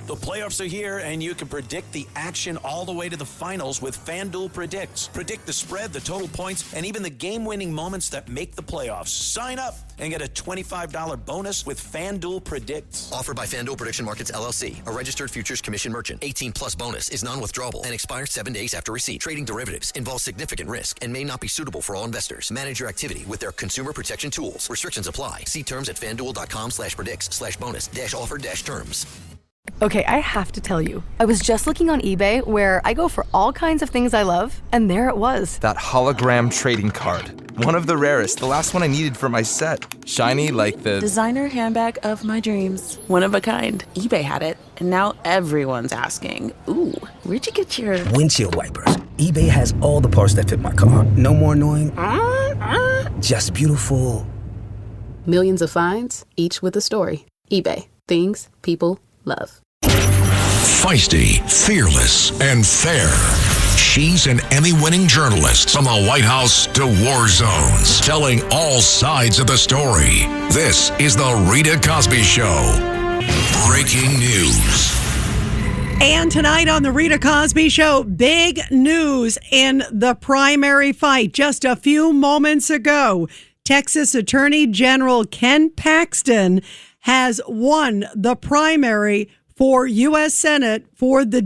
The playoffs are here, and you can predict the action all the way to the finals with FanDuel Predicts. Predict the spread, the total points, and even the game-winning moments that make the playoffs. Sign up and get a $25 bonus with FanDuel Predicts. Offered by FanDuel Prediction Markets, LLC, a registered futures commission merchant. 18-plus bonus is non-withdrawable and expires 7 days after receipt. Trading derivatives involves significant risk and may not be suitable for all investors. Manage your activity with their consumer protection tools. Restrictions apply. See terms at FanDuel.com/predicts/bonus-offer-terms. Okay, I have to tell you, I was just looking on eBay where I go for all kinds of things I love, and there it was. That hologram trading card. One of the rarest, the last one I needed for my set. Shiny like the designer handbag of my dreams. One of a kind. eBay had it, and now everyone's asking, ooh, where'd you get your windshield wipers? eBay has all the parts that fit my car. No more annoying, just beautiful. Millions of finds, each with a story. eBay. Things people love. Feisty, fearless, and fair. She's an Emmy-winning journalist from the White House to war zones, telling all sides of the story. This is the Rita Cosby Show. Breaking news. And tonight on the Rita Cosby Show, big news in the primary fight. Just a few moments ago, Texas Attorney General Ken Paxton has won the primary for U.S. Senate for the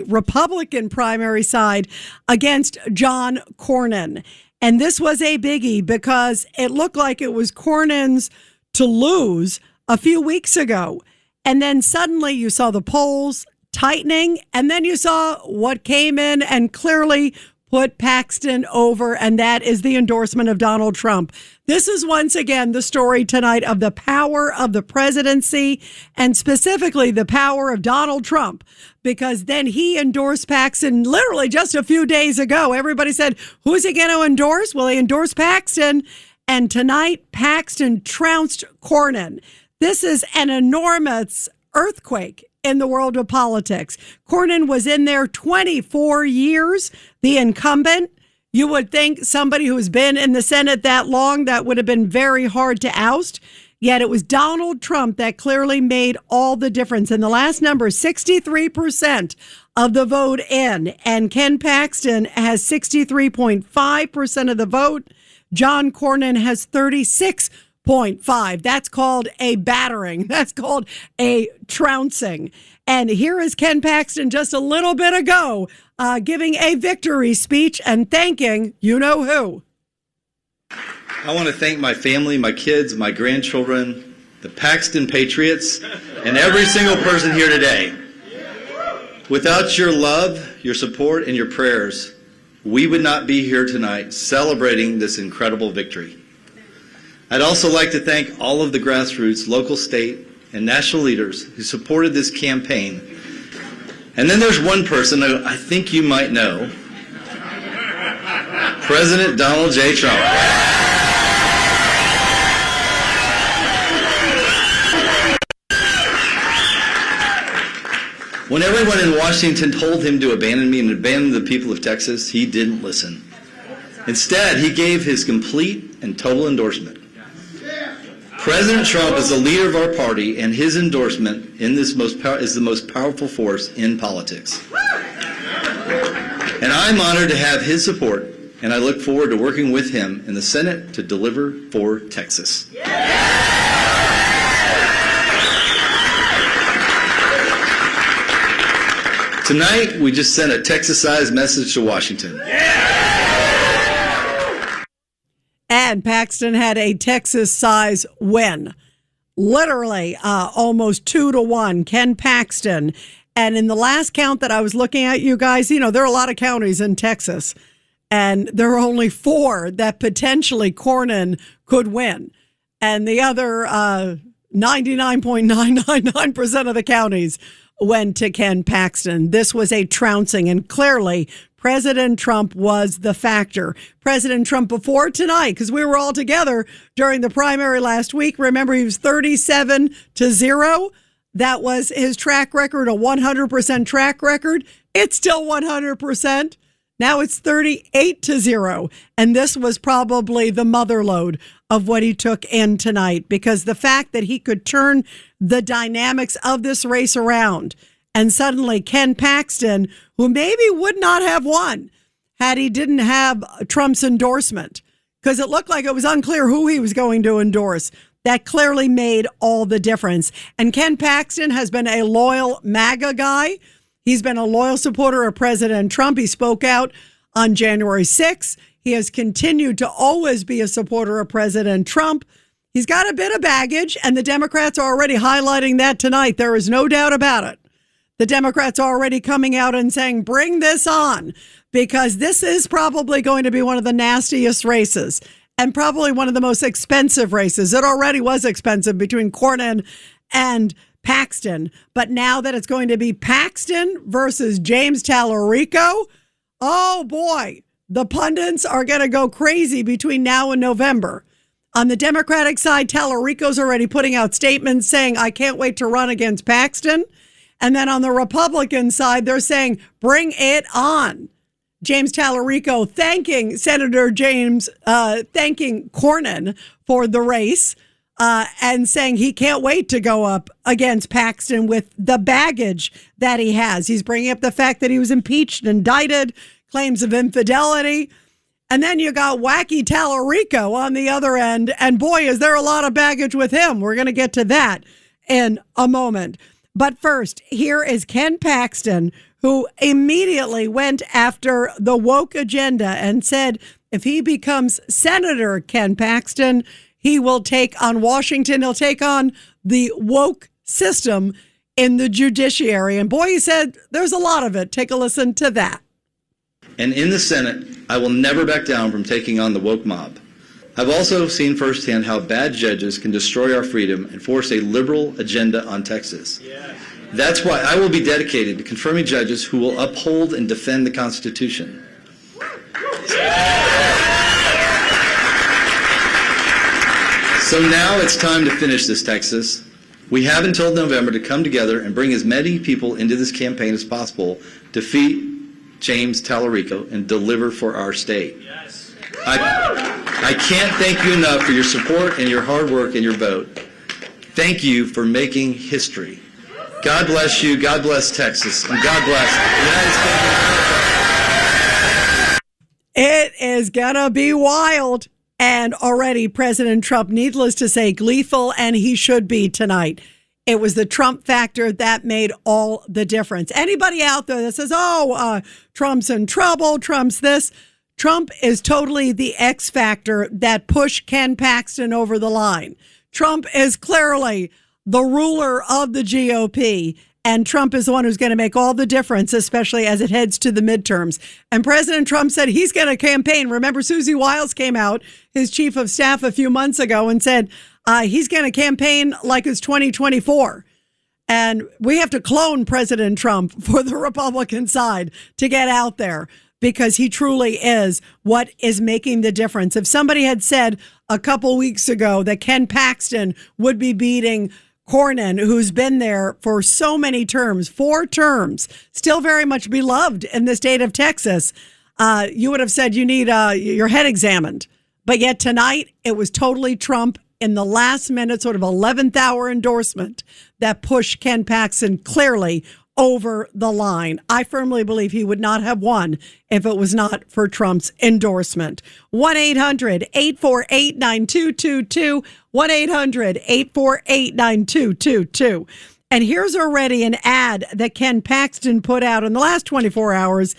Republican primary side against John Cornyn. And this was a biggie because it looked like it was Cornyn's to lose a few weeks ago. And then suddenly you saw the polls tightening, and then you saw what came in and clearly put Paxton over, and that is the endorsement of Donald Trump. This is once again the story tonight of the power of the presidency, and specifically the power of Donald Trump, because then he endorsed Paxton literally just a few days ago. Everybody said, who's he going to endorse? Well, he endorsed Paxton, and tonight Paxton trounced Cornyn. This is an enormous earthquake in the world of politics. Cornyn was in there 24 years, the incumbent. You would think somebody who's been in the Senate that long, that would have been very hard to oust. Yet it was Donald Trump that clearly made all the difference. And the last number, 63% of the vote in. And Ken Paxton has 63.5% of the vote. John Cornyn has 36.5. That's called a battering. That's called a trouncing. And here is Ken Paxton just a little bit ago giving a victory speech and thanking you-know-who. I want to thank my family, my kids, my grandchildren, the Paxton Patriots, and every single person here today. Without your love, your support, and your prayers, we would not be here tonight celebrating this incredible victory. I'd also like to thank all of the grassroots, local, state, and national leaders who supported this campaign. And then there's one person who I think you might know, President Donald J. Trump. When everyone in Washington told him to abandon me and abandon the people of Texas, he didn't listen. Instead, he gave his complete and total endorsement. President Trump is the leader of our party, and his endorsement in this is the most powerful force in politics. And I'm honored to have his support, and I look forward to working with him in the Senate to deliver for Texas. Tonight, we just sent a Texas-sized message to Washington. And Paxton had a Texas-size win. Literally almost 2-1, Ken Paxton. And in the last count that I was looking at, you guys, you know, there are a lot of counties in Texas. And there are only 4 that potentially Cornyn could win. And the other 99.999% of the counties went to Ken Paxton. This was a trouncing, and clearly President Trump was the factor. President Trump before tonight, because we were all together during the primary last week. Remember, he was 37-0. That was his track record, a 100% track record. It's still 100%. Now it's 38-0. And this was probably the mother lode of what he took in tonight, because the fact that he could turn the dynamics of this race around, and suddenly Ken Paxton, who maybe would not have won had he didn't have Trump's endorsement, because it looked like it was unclear who he was going to endorse. That clearly made all the difference. And Ken Paxton has been a loyal MAGA guy. He's been a loyal supporter of President Trump. He spoke out on January 6th. He has continued to always be a supporter of President Trump. He's got a bit of baggage, and the Democrats are already highlighting that tonight. There is no doubt about it. The Democrats are already coming out and saying, bring this on, because this is probably going to be one of the nastiest races and probably one of the most expensive races. It already was expensive between Cornyn and Paxton. But now that it's going to be Paxton versus James Tallarico, oh boy, the pundits are going to go crazy between now and November. On the Democratic side, Tallarico's already putting out statements saying, I can't wait to run against Paxton. And then on the Republican side, they're saying, bring it on. James Tallarico thanking thanking Cornyn for the race and saying he can't wait to go up against Paxton with the baggage that he has. He's bringing up the fact that he was impeached, indicted, claims of infidelity. And then you got wacky Tallarico on the other end. And boy, is there a lot of baggage with him. We're going to get to that in a moment. But first, here is Ken Paxton, who immediately went after the woke agenda and said if he becomes Senator Ken Paxton, he will take on Washington. He'll take on the woke system in the judiciary. And boy, he said there's a lot of it. Take a listen to that. And in the Senate, I will never back down from taking on the woke mob. I've also seen firsthand how bad judges can destroy our freedom and force a liberal agenda on Texas. Yes. That's why I will be dedicated to confirming judges who will uphold and defend the Constitution. So now it's time to finish this, Texas. We have until November to come together and bring as many people into this campaign as possible, defeat James Tallarico, and deliver for our state. Yes. I can't thank you enough for your support and your hard work and your vote. Thank you for making history. God bless you, God bless Texas, and God bless the United States of America. It is gonna be wild. And already President Trump, needless to say, gleeful, and he should be tonight. It was the Trump factor that made all the difference. Anybody out there that says, Trump's in trouble, Trump's this, Trump is totally the X factor that pushed Ken Paxton over the line. Trump is clearly the ruler of the GOP, and Trump is the one who's going to make all the difference, especially as it heads to the midterms. And President Trump said he's going to campaign. Remember, Susie Wiles came out, his chief of staff, a few months ago and said he's going to campaign like it's 2024. And we have to clone President Trump for the Republican side to get out there, because he truly is what is making the difference. If somebody had said a couple weeks ago that Ken Paxton would be beating Cornyn, who's been there for so many terms, 4 terms, still very much beloved in the state of Texas, you would have said you need your head examined. But yet tonight, it was totally Trump in the last minute, sort of 11th hour endorsement that pushed Ken Paxton clearly over the line. I firmly believe he would not have won if it was not for Trump's endorsement. 1-800-848-9222. 1-800-848-9222. And here's already an ad that Ken Paxton put out in the last 24 hours.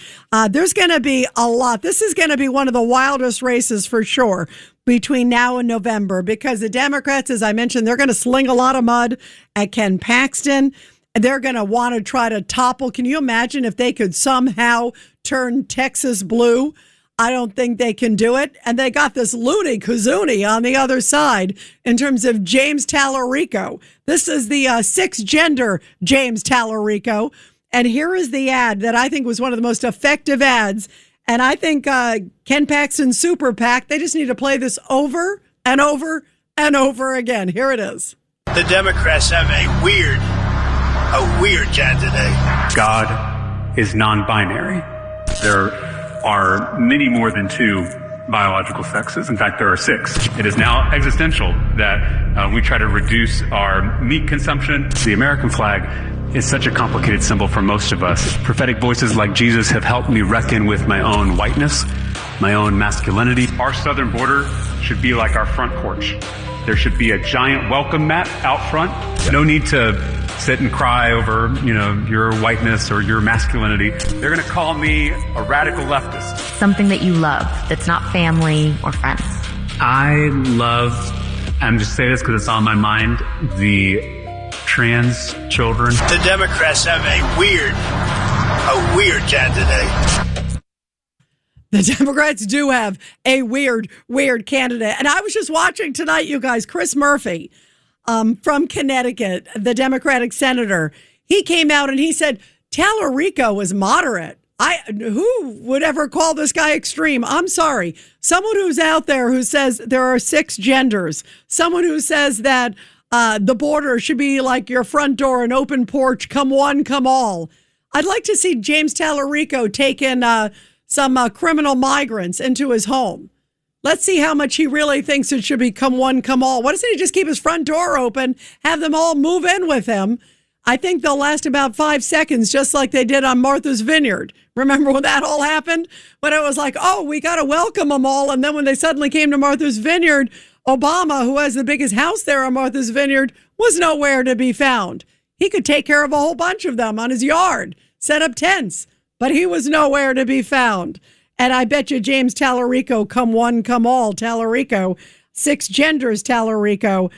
There's going to be a lot. This is going to be one of the wildest races for sure between now and November, because the Democrats, as I mentioned, they're going to sling a lot of mud at Ken Paxton. They're going to want to try to topple. Can you imagine if they could somehow turn Texas blue? I don't think they can do it. And they got this loony kazoonie on the other side in terms of James Tallarico. This is the sixth gender James Tallarico. And here is the ad that I think was one of the most effective ads. And I think Ken Paxton's Super PAC, they just need to play this over and over and over again. Here it is. The Democrats have a weird candidate. God is non-binary. There are are many more than two biological sexes. In fact, there are 6. It is now existential that we try to reduce our meat consumption. The American flag is such a complicated symbol for most of us. Prophetic voices like Jesus have helped me reckon with my own whiteness, my own masculinity. Our southern border should be like our front porch. There should be a giant welcome mat out front. No need to sit and cry over, your whiteness or your masculinity. They're going to call me a radical leftist. Something that you love that's not family or friends. I love, I'm just saying this because it's on my mind, the trans children. The Democrats have a weird candidate. The Democrats do have a weird candidate. And I was just watching tonight, you guys, Chris Murphy from Connecticut, the Democratic senator. He came out and he said, Tallarico was moderate. Who would ever call this guy extreme? I'm sorry. Someone who's out there who says there are 6 genders. Someone who says that the border should be like your front door, an open porch, come one, come all. I'd like to see James Tallarico take in some criminal migrants into his home. Let's see how much he really thinks it should be come one, come all. Why doesn't he just keep his front door open, have them all move in with him? I think they'll last about 5 seconds, just like they did on Martha's Vineyard. Remember when that all happened? When it was like, oh, we got to welcome them all. And then when they suddenly came to Martha's Vineyard, Obama, who has the biggest house there on Martha's Vineyard, was nowhere to be found. He could take care of a whole bunch of them on his yard, set up tents, but he was nowhere to be found. And I bet you James Tallarico, come one, come all, Tallarico, 6 genders Tallarico,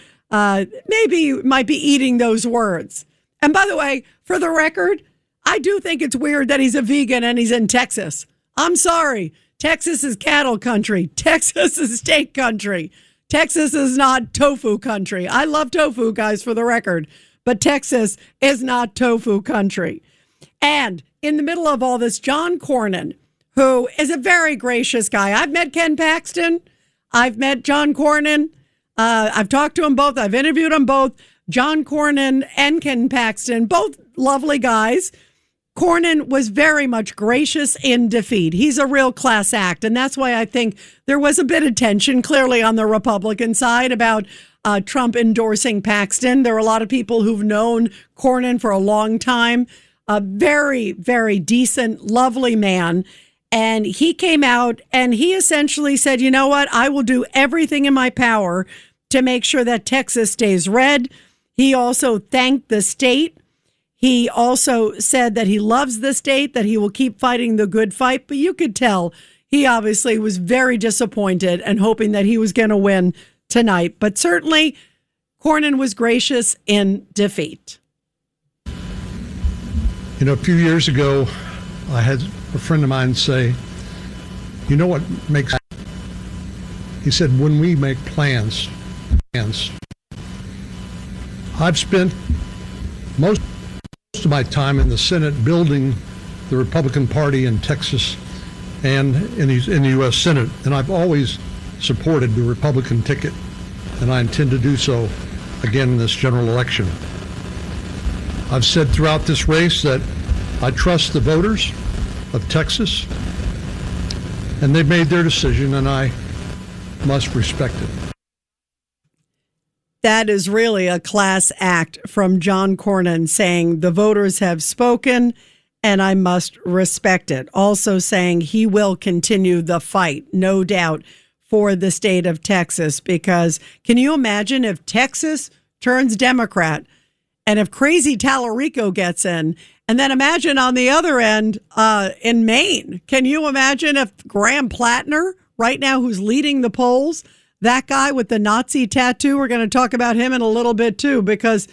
maybe might be eating those words. And by the way, for the record, I do think it's weird that he's a vegan and he's in Texas. I'm sorry. Texas is cattle country. Texas is steak country. Texas is not tofu country. I love tofu, guys, for the record, but Texas is not tofu country. And in the middle of all this, John Cornyn, who is a very gracious guy. I've met Ken Paxton. I've met John Cornyn. I've talked to them both. I've interviewed them both. John Cornyn and Ken Paxton, both lovely guys. Cornyn was very much gracious in defeat. He's a real class act, and that's why I think there was a bit of tension, clearly, on the Republican side about Trump endorsing Paxton. There are a lot of people who've known Cornyn for a long time. A very, very decent, lovely man. And he came out and he essentially said, you know what? I will do everything in my power to make sure that Texas stays red. He also thanked the state. He also said that he loves the state, that he will keep fighting the good fight. But you could tell he obviously was very disappointed and hoping that he was going to win tonight. But certainly, Cornyn was gracious in defeat. A few years ago, I had a friend of mine say, you know what makes... He said, when we make plans. I've spent most of my time in the Senate building the Republican Party in Texas and in the U.S. Senate, and I've always supported the Republican ticket, and I intend to do so again in this general election. I've said throughout this race that I trust the voters of Texas, and they've made their decision, and I must respect it. That is really a class act from John Cornyn, saying the voters have spoken and I must respect it. Also saying he will continue the fight, no doubt, for the state of Texas. Because can you imagine if Texas turns Democrat and if crazy Tallarico gets in? And then imagine on the other end in Maine. Can you imagine if Graham Plattner, right now, who's leading the polls, that guy with the Nazi tattoo, we're going to talk about him in a little bit too, because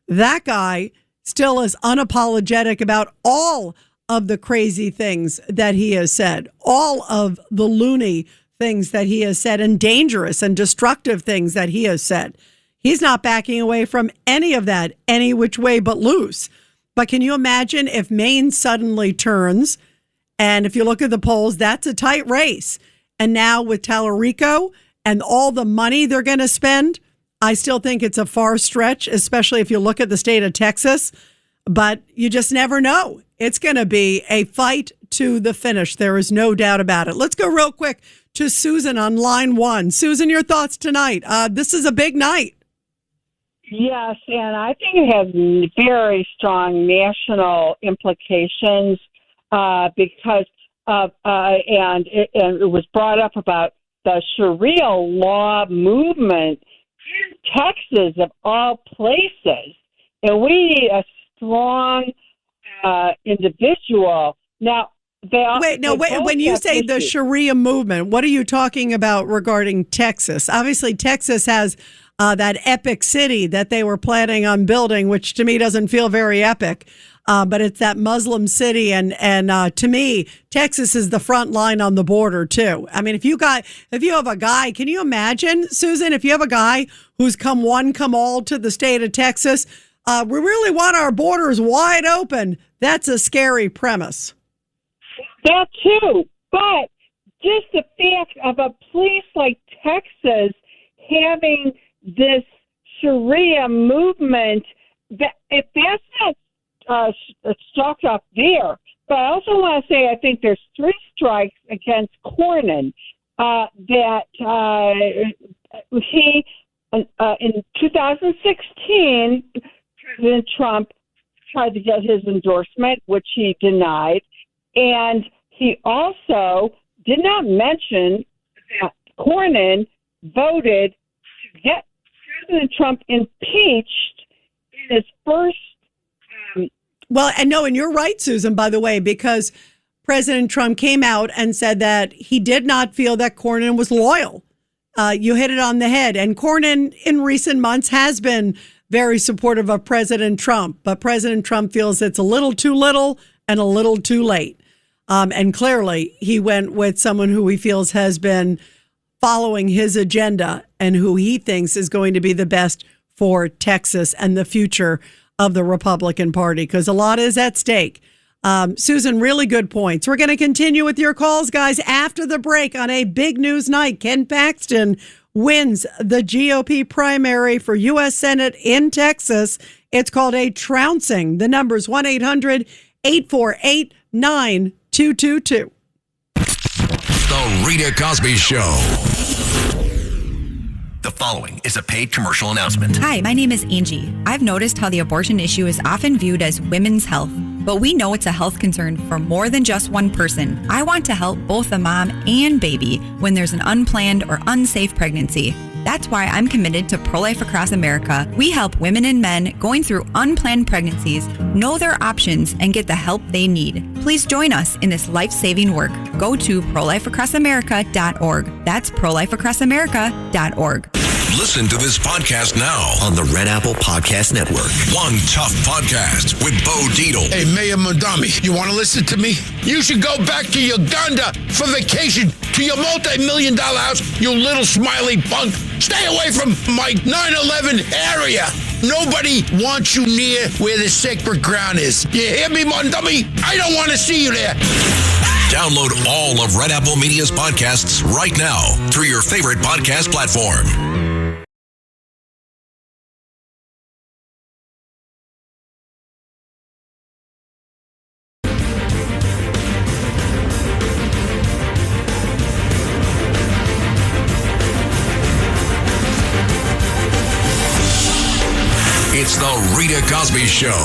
that guy still is unapologetic about all of the crazy things that he has said, all of the loony things that he has said, and dangerous and destructive things that he has said. He's not backing away from any of that, any which way but loose. But can you imagine if Maine suddenly turns, and if you look at the polls, that's a tight race. And now with Tallarico and all the money they're going to spend, I still think it's a far stretch, especially if you look at the state of Texas. But you just never know. It's going to be a fight to the finish. There is no doubt about it. Let's go real quick to Susan on line 1. Susan, your thoughts tonight. This is a big night. Yes, and I think it has very strong national implications because and it was brought up about the Sharia law movement in Texas, of all places, and we need a strong individual. Now, wait. When you say the Sharia movement, what are you talking about regarding Texas? Obviously, Texas has that epic city that they were planning on building, which to me doesn't feel very epic. But it's that Muslim city, and to me, Texas is the front line on the border too. I mean, if you have a guy, can you imagine, Susan, if you have a guy who's come one, come all to the state of Texas, we really want our borders wide open. That's a scary premise. That too, but just the fact of a place like Texas having this Sharia movement, that if that's not stocked up there. But I also want to say I think there's 3 strikes against Cornyn that he in 2016 President Trump tried to get his endorsement, which he denied, and he also did not mention that Cornyn voted to get President Trump impeached in his first. Well, and you're right, Susan, by the way, because President Trump came out and said that he did not feel that Cornyn was loyal. You hit it on the head. And Cornyn in recent months has been very supportive of President Trump, but President Trump feels it's a little too little and a little too late. And clearly he went with someone who he feels has been following his agenda and who he thinks is going to be the best for Texas and the future of the Republican Party, because a lot is at stake. Susan, really good points. We're going to continue with your calls, guys, after the break on a big news night. Ken Paxton wins the GOP primary for U.S. Senate in Texas. It's called a trouncing. The number's 1-800-848-9222. The Rita Cosby Show. The following is a paid commercial announcement. Hi, my name is Angie. I've noticed how the abortion issue is often viewed as women's health, but we know it's a health concern for more than just one person. I want to help both the mom and baby when there's an unplanned or unsafe pregnancy. That's why I'm committed to Pro-Life Across America. We help women and men going through unplanned pregnancies know their options and get the help they need. Please join us in this life-saving work. Go to prolifeacrossamerica.org. That's prolifeacrossamerica.org. Listen to this podcast now on the Red Apple Podcast Network. One Tough Podcast with Bo Dietl. Hey, Mayor Mondami, you want to listen to me? You should go back to Uganda for vacation, to your multi-million-dollar house, you little smiley punk. Stay away from my 9/11 area. Nobody wants you near where the sacred ground is. You hear me, Mondami? I don't want to see you there. Download all of Red Apple Media's podcasts right now through your favorite podcast platform. It's the Rita Cosby Show.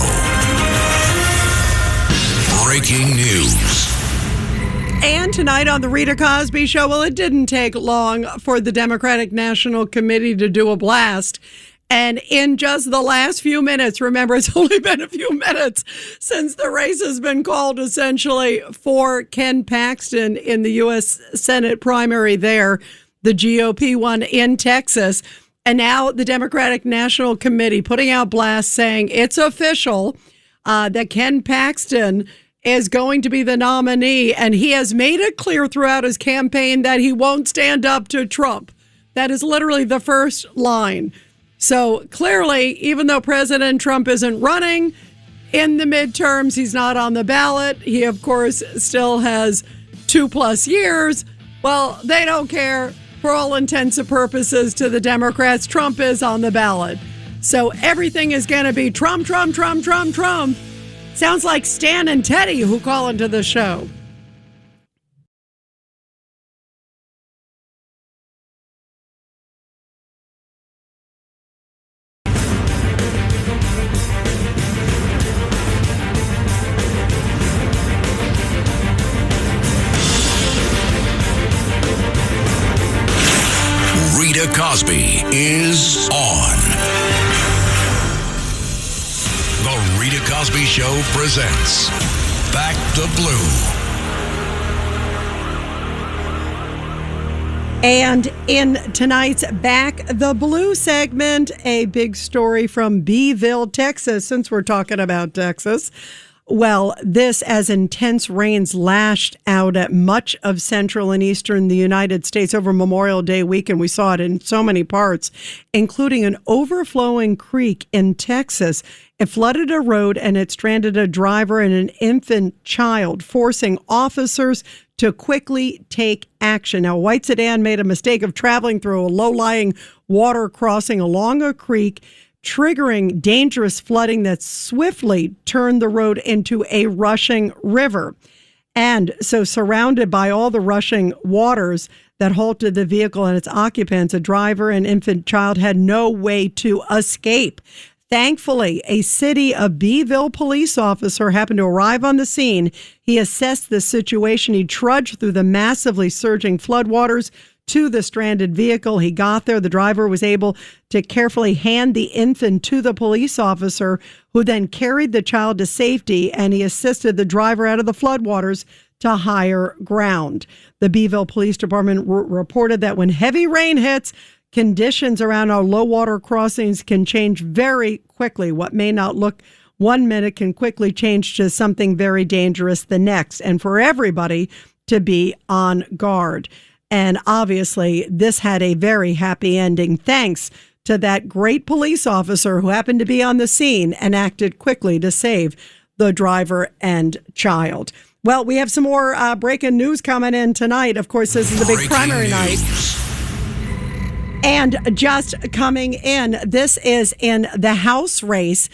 Breaking news. And tonight on the Rita Cosby Show, well, it didn't take long for the Democratic National Committee to do a blast. And in just the last few minutes, remember, it's only been a few minutes since the race has been called essentially for Ken Paxton in the U.S. Senate primary there, the GOP one in Texas. And now the Democratic National Committee putting out blasts saying it's official that Ken Paxton is going to be the nominee. And he has made it clear throughout his campaign that he won't stand up to Trump. That is literally the first line. So clearly, even though President Trump isn't running in the midterms, he's not on the ballot. He, of course, still has 2+ years. Well, they don't care. For all intents and purposes, to the Democrats, Trump is on the ballot. So everything is going to be Trump, Trump, Trump, Trump, Trump. Sounds like Stan and Teddy who call into the show. Cosby is on. The Rita Cosby Show presents Back to Blue. And in tonight's Back the Blue segment, a big story from Beeville, Texas, since we're talking about Texas. Well, this as intense rains lashed out at much of central and eastern the United States over Memorial Day weekend. We saw it in so many parts, including an overflowing creek in Texas. It flooded a road and it stranded a driver and an infant child, forcing officers to quickly take action. Now, a white sedan made a mistake of traveling through a low-lying water crossing along a creek, triggering dangerous flooding that swiftly turned the road into a rushing river. And so, surrounded by all the rushing waters that halted the vehicle and its occupants, a driver and infant child had no way to escape. Thankfully, a city of Beeville police officer happened to arrive on the scene. He assessed the situation. He trudged through the massively surging floodwaters to the stranded vehicle. He got there. The driver was able to carefully hand the infant to the police officer, who then carried the child to safety, and he assisted the driver out of the floodwaters to higher ground. The Beeville Police Department reported that when heavy rain hits, conditions around our low water crossings can change very quickly. What may not look 1 minute can quickly change to something very dangerous the next, and for everybody to be on guard. And obviously, this had a very happy ending thanks to that great police officer who happened to be on the scene and acted quickly to save the driver and child. Well, we have some more breaking news coming in tonight. Of course, this is the big primary night. And just coming in, this is in the House race.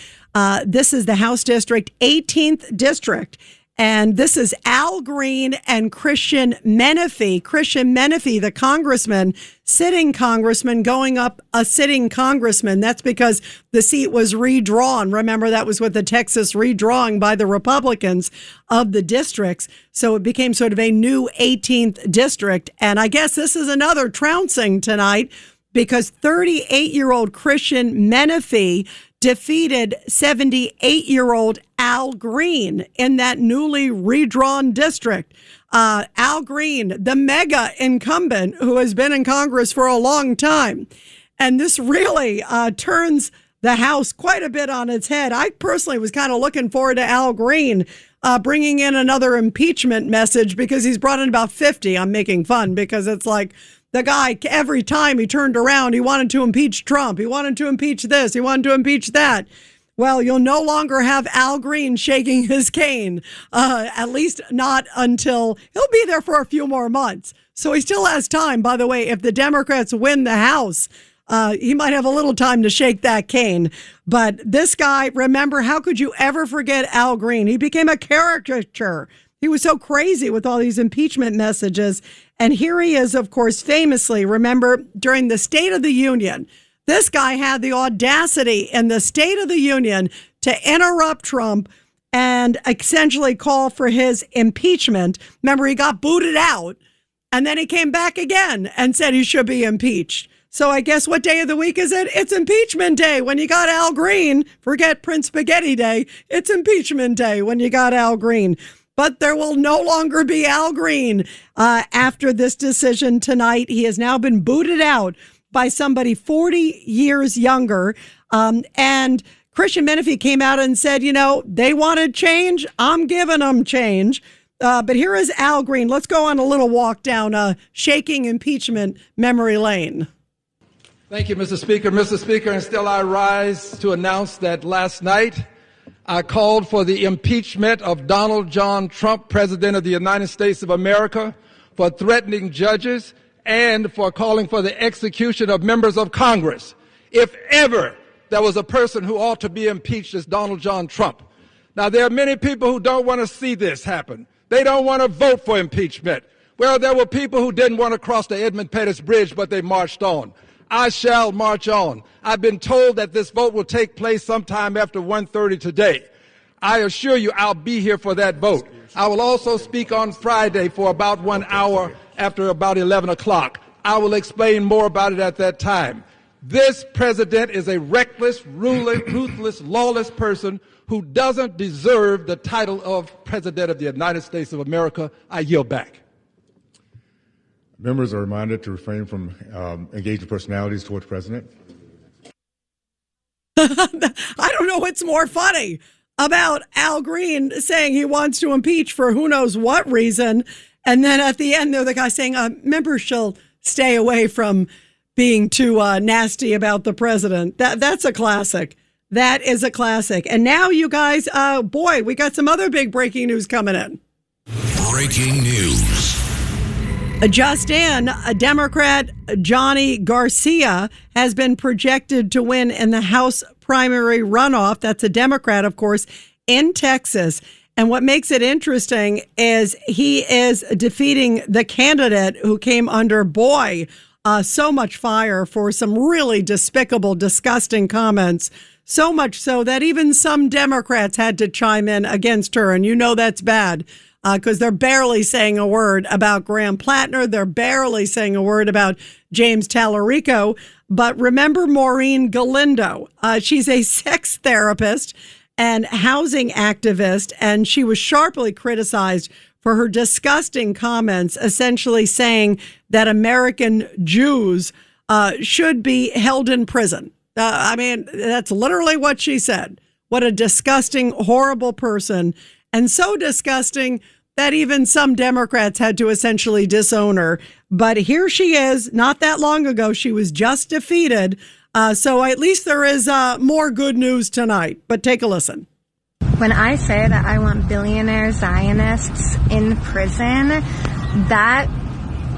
This is the House District, 18th District. And this is Al Green and Christian Menefee. Christian Menefee, the congressman, sitting congressman, going up a sitting congressman. That's because the seat was redrawn. Remember, that was with the Texas redrawing by the Republicans of the districts. So it became sort of a new 18th district. And I guess this is another trouncing tonight, because 38-year-old Christian Menefee defeated 78-year-old Al Green in that newly redrawn district. Al Green, the mega incumbent who has been in Congress for a long time. And this really turns the House quite a bit on its head. I personally was kind of looking forward to Al Green bringing in another impeachment message, because he's brought in about 50. I'm making fun because it's like, the guy, every time he turned around, he wanted to impeach Trump. He wanted to impeach this. He wanted to impeach that. Well, you'll no longer have Al Green shaking his cane, at least not until he'll be there for a few more months. So he still has time. By the way, if the Democrats win the House, he might have a little time to shake that cane. But this guy, remember, how could you ever forget Al Green? He became a caricature. He was so crazy with all these impeachment messages. And here he is, of course, famously, remember, during the State of the Union, this guy had the audacity in the State of the Union to interrupt Trump and essentially call for his impeachment. Remember, he got booted out, and then he came back again and said he should be impeached. So I guess what day of the week is it? It's impeachment day. When you got Al Green, forget Prince Spaghetti Day. It's impeachment day when you got Al Green. But there will no longer be Al Green after this decision tonight. He has now been booted out by somebody 40 years younger. And Christian Menefee came out and said, you know, they wanted change. I'm giving them change. But here is Al Green. Let's go on a little walk down shaking impeachment memory lane. Thank you, Mr. Speaker. Mr. Speaker, and still I rise to announce that last night I called for the impeachment of Donald John Trump, President of the United States of America, for threatening judges and for calling for the execution of members of Congress. If ever there was a person who ought to be impeached, it's Donald John Trump. Now, there are many people who don't want to see this happen. They don't want to vote for impeachment. Well, there were people who didn't want to cross the Edmund Pettus Bridge, but they marched on. I shall march on. I've been told that this vote will take place sometime after 1:30 today. I assure you I'll be here for that vote. I will also speak on Friday for about 1 hour after about 11 o'clock. I will explain more about it at that time. This president is a reckless, ruthless, lawless person who doesn't deserve the title of President of the United States of America. I yield back. Members are reminded to refrain from engaging personalities towards the president. I don't know what's more funny about Al Green saying he wants to impeach for who knows what reason. And then at the end, the guy saying, members shall stay away from being too nasty about the president. That's a classic. That is a classic. And now you guys, boy, we got some other big breaking news coming in. Breaking news. Just in, a Democrat, Johnny Garcia, has been projected to win in the House primary runoff. That's a Democrat, of course, in Texas. And what makes it interesting is he is defeating the candidate who came under, so much fire for some really despicable, disgusting comments. So much so that even some Democrats had to chime in against her. And you know that's bad. Because they're barely saying a word about Graham Plattner. They're barely saying a word about James Tallarico. But remember Maureen Galindo. She's a sex therapist and housing activist, and she was sharply criticized for her disgusting comments, essentially saying that American Jews should be held in prison. That's literally what she said. What a disgusting, horrible person. And so disgusting that even some Democrats had to essentially disown her. But here she is. Not that long ago, she was just defeated. So at least there is more good news tonight. But take a listen. When I say that I want billionaire Zionists in prison, that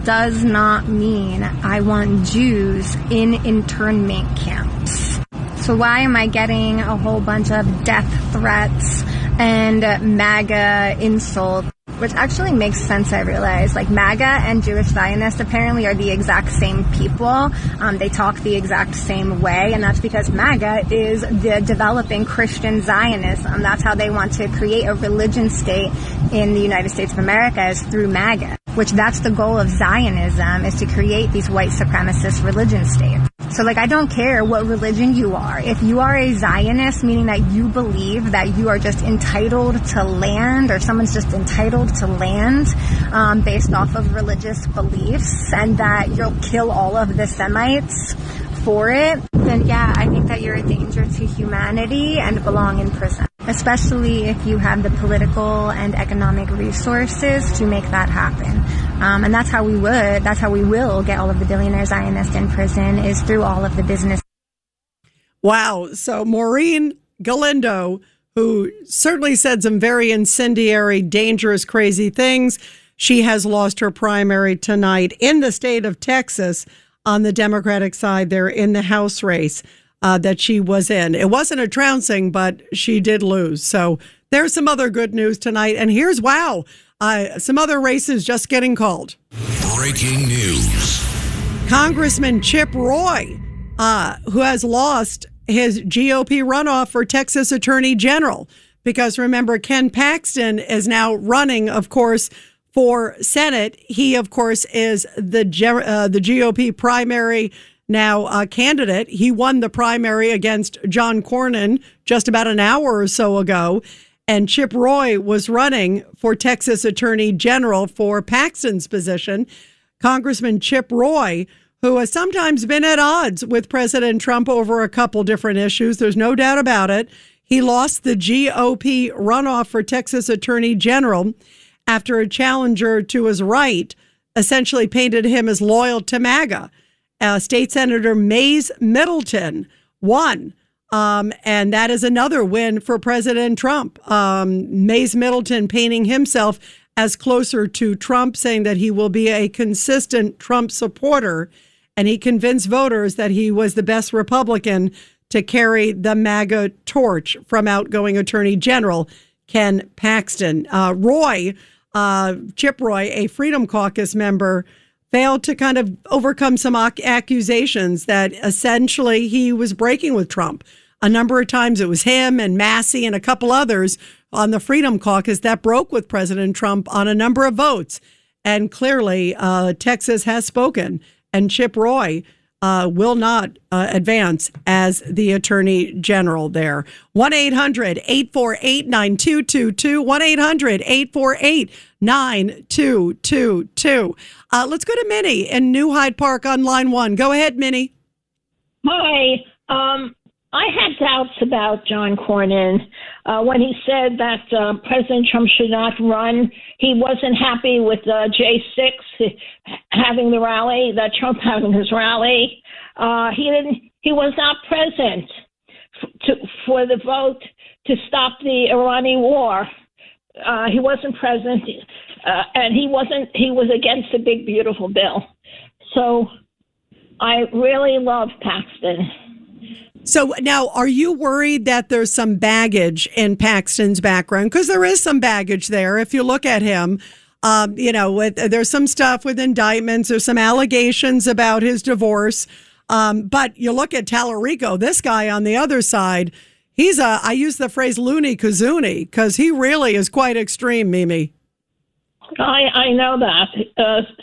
does not mean I want Jews in internment camps. So why am I getting a whole bunch of death threats and MAGA insults? Which actually makes sense, I realize. Like, MAGA and Jewish Zionists apparently are the exact same people. They talk the exact same way, and that's because MAGA is the developing Christian Zionism. That's how they want to create a religion state in the United States of America, is through MAGA, which that's the goal of Zionism, is to create these white supremacist religion states. So, I don't care what religion you are. If you are a Zionist, meaning that you believe that you are just entitled to land, or someone's just entitled to land based off of religious beliefs, and that you'll kill all of the Semites for it, then yeah, I think that you're a danger to humanity and belong in prison. Especially if you have the political and economic resources to make that happen. And that's how we will get all of the billionaire Zionists in prison, is through all of the business. Wow. So Maureen Galindo, who certainly said some very incendiary, dangerous, crazy things, she has lost her primary tonight in the state of Texas on the Democratic side there in the House race that she was in. It wasn't a trouncing, but she did lose. So there's some other good news tonight. And here's, some other races just getting called. Breaking news. Congressman Chip Roy, who has lost his GOP runoff for Texas Attorney General. Because remember, Ken Paxton is now running, of course, for Senate. He, of course, is the GOP primary now candidate. He won the primary against John Cornyn just about an hour or so ago. And Chip Roy was running for Texas Attorney General for Paxton's position. Congressman Chip Roy, who has sometimes been at odds with President Trump over a couple different issues. There's no doubt about it. He lost the GOP runoff for Texas Attorney General after a challenger to his right essentially painted him as loyal to MAGA. State Senator Mays Middleton won. And that is another win for President Trump. Mays Middleton painting himself as closer to Trump, saying that he will be a consistent Trump supporter. And he convinced voters that he was the best Republican to carry the MAGA torch from outgoing Attorney General Ken Paxton. Chip Roy, a Freedom Caucus member, failed to kind of overcome some accusations that essentially he was breaking with Trump. A number of times it was him and Massey and a couple others on the Freedom Caucus that broke with President Trump on a number of votes. And clearly, Texas has spoken. and Chip Roy will not advance as the attorney general there. 1-800-848-9222. 1-800-848-9222. Let's go to Minnie in New Hyde Park on line 1. Go ahead, Minnie. Hi. I had doubts about John Cornyn when he said that President Trump should not run. He wasn't happy with J6 having the rally, that Trump having his rally. He was not present for the vote to stop the Iranian war. He wasn't present, and he was against the big beautiful bill. So I really love Paxton. So now, are you worried that there's some baggage in Paxton's background? Because there is some baggage there. If you look at him, there's some stuff with indictments. There's some allegations about his divorce. But you look at Tallarico, this guy on the other side, I use the phrase loony kazoonie, because he really is quite extreme, Mimi. I know that.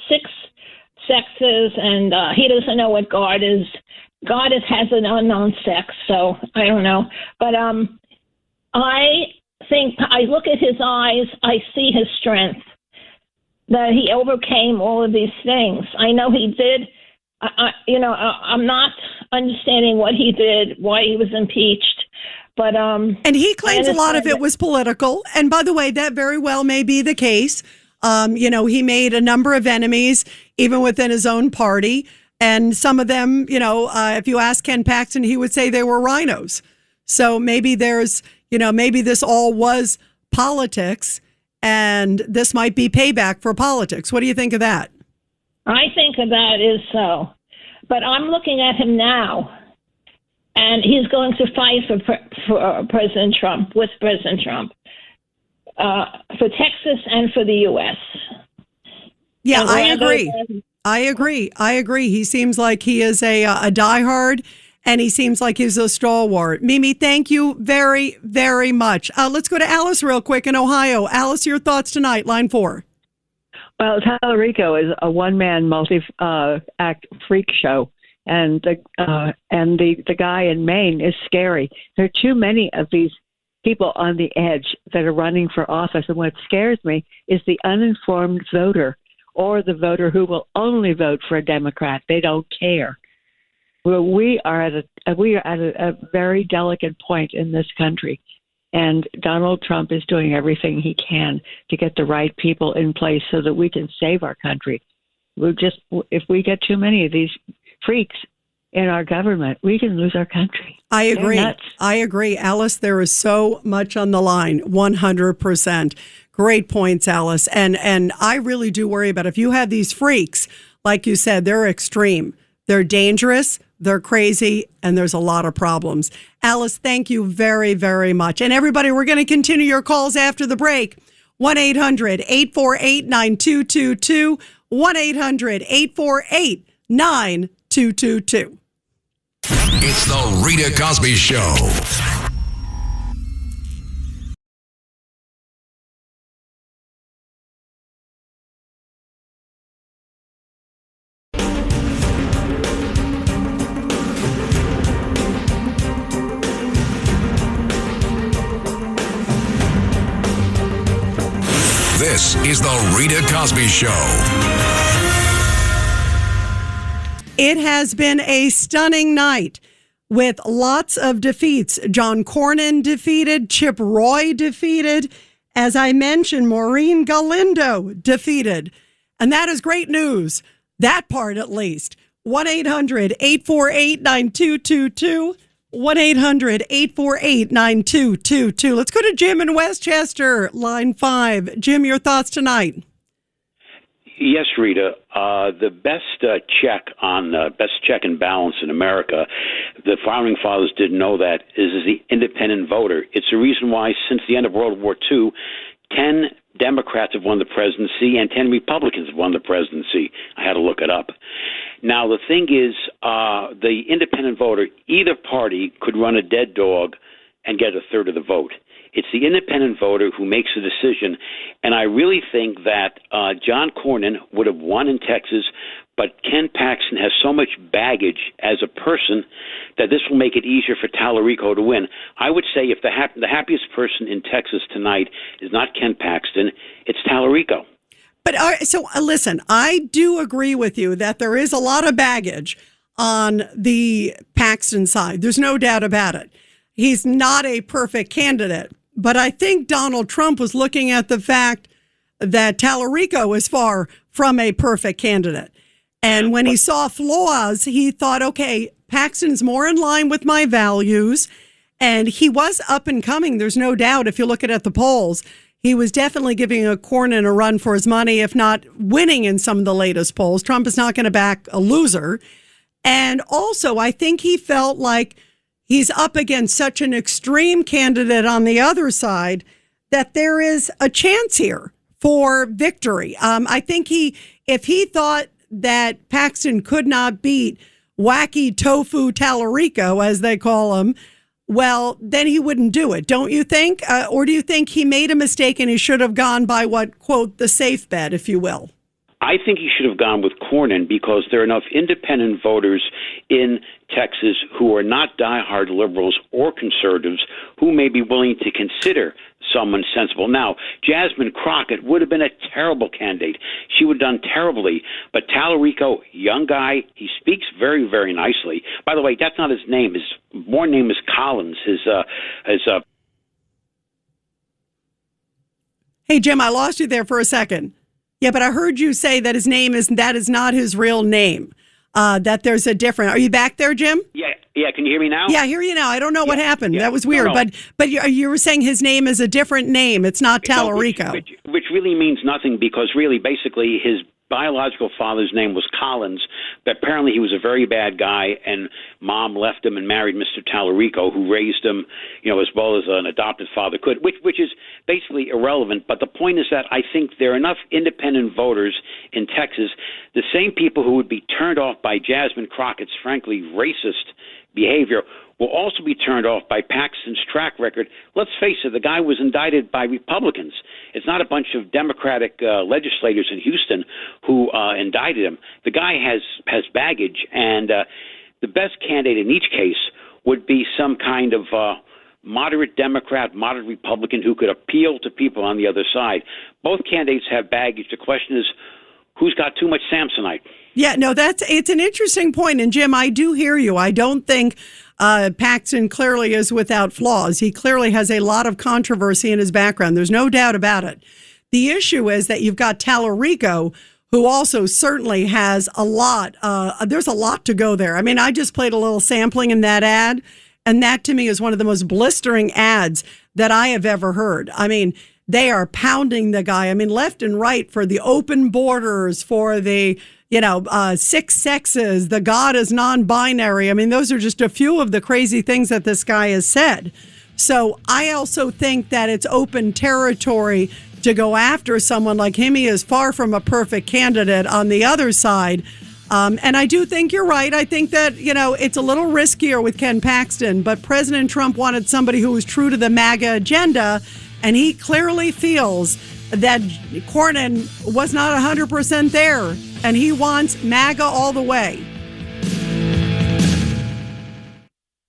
6 sexes, and he doesn't know what God is. God has an unknown sex, so I don't know. But I think I look at his eyes, I see his strength, that he overcame all of these things. I know he did. I'm not understanding what he did, why he was impeached. But and he claims a lot of it was political. And by the way, that very well may be the case. He made a number of enemies, even within his own party. And some of them, if you ask Ken Paxton, he would say they were rhinos. So maybe maybe this all was politics, and this might be payback for politics. What do you think of that? I think that is so. But I'm looking at him now, and he's going to fight for President Trump, with President Trump, for Texas and for the U.S. Yeah, I agree. He seems like he is a diehard, and he seems like he's a stalwart. Mimi, thank you very, very much. Let's go to Alice real quick in Ohio. Alice, your thoughts tonight, line 4. Well, Tallarico is a one-man multi-act freak show, and the guy in Maine is scary. There are too many of these people on the edge that are running for office, and what scares me is the uninformed voter, or the voter who will only vote for a Democrat. They don't care. Well, we are at a very delicate point in this country, and Donald Trump is doing everything he can to get the right people in place so that we can save our country. If we get too many of these freaks in our government, we can lose our country. I agree. Alice, there is so much on the line, 100%. Great points, Alice. And I really do worry about if you have these freaks, like you said, they're extreme. They're dangerous, they're crazy, and there's a lot of problems. Alice, thank you very, very much. And everybody, we're going to continue your calls after the break. 1-800-848-9222. 1-800-848-9222. It's the Rita Cosby Show. This is the Rita Cosby Show. It has been a stunning night with lots of defeats. John Cornyn defeated, Chip Roy defeated. As I mentioned, Maureen Galindo defeated. And that is great news. That part, at least. 1-800-848-9222. 1-800-848-9222. Let's go to Jim in Westchester, line 5. Jim, your thoughts tonight? Yes, Rita. The best check and balance in America, the Founding Fathers didn't know that, is the independent voter. It's the reason why since the end of World War II, 10 Democrats have won the presidency and 10 Republicans have won the presidency. I had to look it up. Now, the thing is, the independent voter, either party could run a dead dog and get a third of the vote. It's the independent voter who makes the decision. And I really think that John Cornyn would have won in Texas, but Ken Paxton has so much baggage as a person that this will make it easier for Tallarico to win. I would say if the happiest person in Texas tonight is not Ken Paxton, it's Tallarico. But listen, I do agree with you that there is a lot of baggage on the Paxton side. There's no doubt about it. He's not a perfect candidate. But I think Donald Trump was looking at the fact that Tallarico is far from a perfect candidate. And when he saw flaws, he thought, okay, Paxton's more in line with my values. And he was up and coming. There's no doubt. If you look at the polls, he was definitely giving Cornyn a run for his money, if not winning in some of the latest polls. Trump is not going to back a loser. And also, I think he felt like he's up against such an extreme candidate on the other side that there is a chance here for victory. I think if he thought that Paxton could not beat wacky tofu Tallarico, as they call him, well, then he wouldn't do it, don't you think? Or do you think he made a mistake and he should have gone by what, quote, the safe bet, if you will? I think he should have gone with Cornyn because there are enough independent voters in Texas who are not diehard liberals or conservatives who may be willing to consider someone sensible. Now, Jasmine Crockett would have been a terrible candidate. She would have done terribly. But Tallarico, young guy, he speaks very, very nicely. By the way, that's not his name. His born name is Collins. Hey, Jim, I lost you there for a second. Yeah, but I heard you say that that is not his real name. That there's a different. Are you back there, Jim? Yeah. Can you hear me now? Yeah, I hear you now. I don't know what happened. Yeah. That was weird. No. But you were saying his name is a different name. It's not Tallarico. Which really means nothing because really, basically, his biological father's name was Collins, but apparently he was a very bad guy, and mom left him and married Mr. Tallarico, who raised him, as well as an adopted father could, which is basically irrelevant. But the point is that I think there are enough independent voters in Texas, the same people who would be turned off by Jasmine Crockett's frankly racist behavior will also be turned off by Paxton's track record. Let's face it, the guy was indicted by Republicans. It's not a bunch of Democratic legislators in Houston who indicted him. The guy has baggage, and the best candidate in each case would be some kind of moderate Democrat, moderate Republican who could appeal to people on the other side. Both candidates have baggage. The question is, who's got too much Samsonite? Yeah, no, it's an interesting point. And Jim, I do hear you. I don't think Paxton clearly is without flaws. He clearly has a lot of controversy in his background. There's no doubt about it. The issue is that you've got Tallarico, who also certainly has a lot. There's a lot to go there. I mean, I just played a little sampling in that ad, and that to me is one of the most blistering ads that I have ever heard. I mean, they are pounding the guy. I mean, left and right for the open borders, for the, six sexes, the God is non-binary. I mean, those are just a few of the crazy things that this guy has said. So I also think that it's open territory to go after someone like him. He is far from a perfect candidate on the other side. And I do think you're right. I think that, it's a little riskier with Ken Paxton, but President Trump wanted somebody who was true to the MAGA agenda. And he clearly feels that Cornyn was not 100% there, and he wants MAGA all the way.